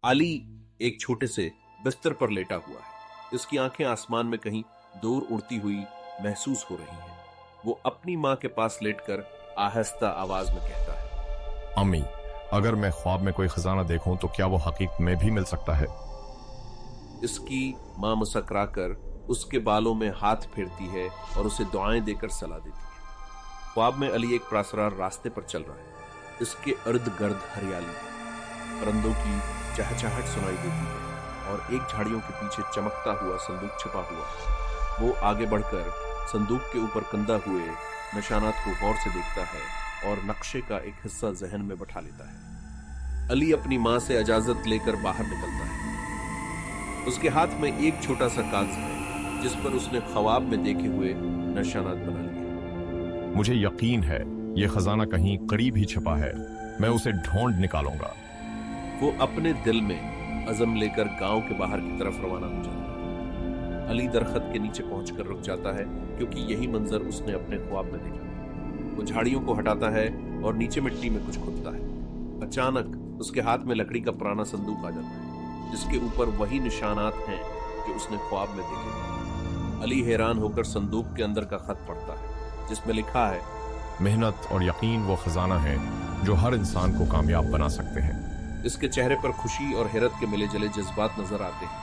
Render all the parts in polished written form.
अली एक छोटे से बिस्तर पर लेटा हुआ है। इसकी आंखें आसमान में कहीं दूर उड़ती हुई महसूस हो रही हैं। वो अपनी माँ के पास लेटकर आहिस्ता आवाज में कहता है, अम्मी, अगर मैं ख्वाब में कोई खजाना देखूं तो क्या वो हकीकत में भी मिल सकता है? इसकी माँ मुस्कुराकर उसके बालों में हाथ फेरती है और उसे दुआएं देकर सलाह देती है। ख्वाब में अली एक प्रासरार रास्ते पर चल रहा है। इसके इर्द गिर्द हरियाली है, परिंदों की चहचहाहट सुनाई देती है और एक झाड़ियों के पीछे चमकता हुआ संदूक छिपा हुआ है। वो आगे बढ़कर संदूक के ऊपर कंधा हुए निशानात को गौर से देखता है और नक्शे का एक हिस्सा जहन में बैठा लेता है। अली अपनी माँ से इजाजत लेकर बाहर निकलता है। उसके हाथ में एक छोटा सा कागज है जिस पर उसने ख्वाब में देखे हुए निशानात बना लिए। मुझे यकीन है ये खजाना कहीं करीब ही छिपा है, मैं उसे ढूंढ निकालूंगा। वो अपने दिल में अज़म लेकर गांव के बाहर की तरफ रवाना हो जाता है। अली दरख्त के नीचे पहुंचकर रुक जाता है क्योंकि यही मंजर उसने अपने ख्वाब में देखा। वो झाड़ियों को हटाता है और नीचे मिट्टी में कुछ खोदता है। अचानक उसके हाथ में लकड़ी का पुराना संदूक आ जाता है जिसके ऊपर वही निशानात हैं जो उसने ख्वाब में देखे। अली हैरान होकर संदूक के अंदर का खत पढ़ता है जिसमें लिखा है, मेहनत और यकीन वो खजाना है जो हर इंसान को कामयाब बना सकते हैं। इसके चेहरे पर खुशी और हैरत के मिले जुले जज्बात नजर आते हैं।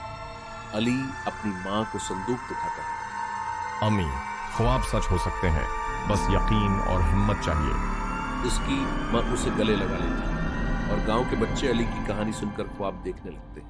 अली अपनी माँ को संदूक दिखाता है। अम्मी, ख्वाब सच हो सकते हैं, बस यकीन और हिम्मत चाहिए। इसकी माँ उसे गले लगा लेती है और गांव के बच्चे अली की कहानी सुनकर ख्वाब देखने लगते हैं।